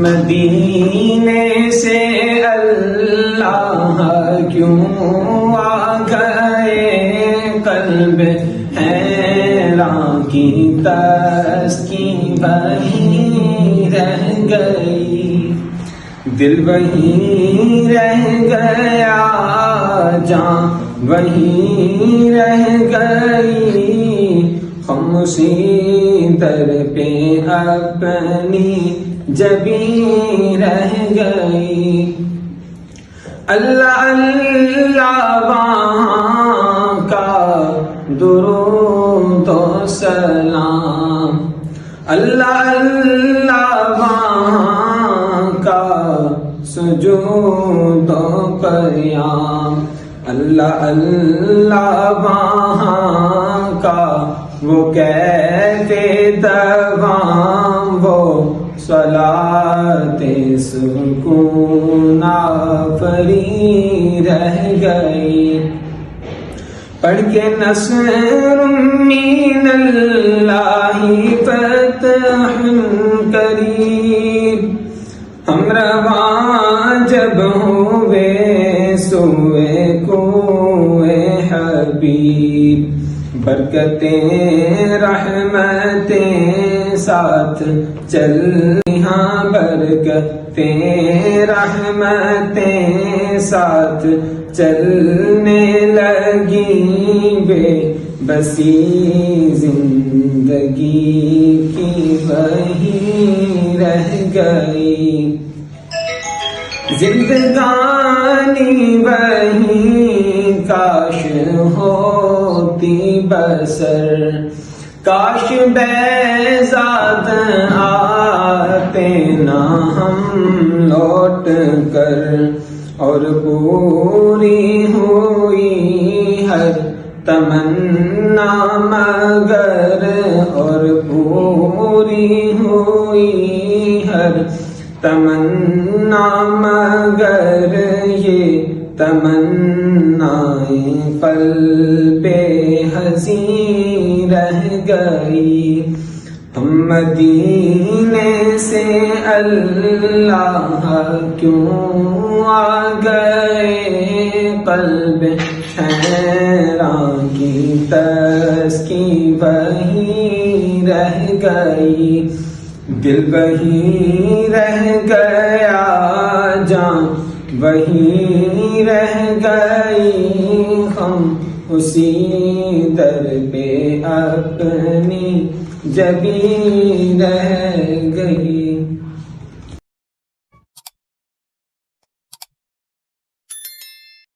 مدینے سے اللہ کیوں آ گئے، قلب حیران کی تسکین وہیں رہ گئی، دل وہیں رہ گیا، جان وہیں رہ گئی، ہم اسی در پہ اپنی جبیں رہ گئی۔ اللہ اللہ وہاں کا درود و سلام، اللہ اللہ وہاں کا سجود و قیام، اللہ اللہ وہاں کا وہ کہتے دوام، وہ صلاۃ سکون آفری رہ گئی۔ پڑھ کے نصر من اللہ فتح قریب، ہم رواں جب ہوئے سوئے کوئے حبیب، برکتیں رحمتیں ساتھ چل، ہاں برکتیں رحمتیں ساتھ چلنے لگی، بے بسی زندگی کی وہیں رہ گئی، زندگانی وہیں کاش ہوتی بسر، کاش بیزاد آتے نہ ہم لوٹ کر، اور پوری ہوئی ہر تمنا مگر، اور پوری ہوئی ہر تمنا مگر، یہ تمنائیں قلب حزین رہ گئی، ہم مدینے سے اللہ کیوں آ گئے، قلب حیران کی تسکین وہیں رہ گئی، دل وہیں رہ گیا، جان وہیں رہ گئی، ہم اسی در پہ اپنی جبیں رہ گئی۔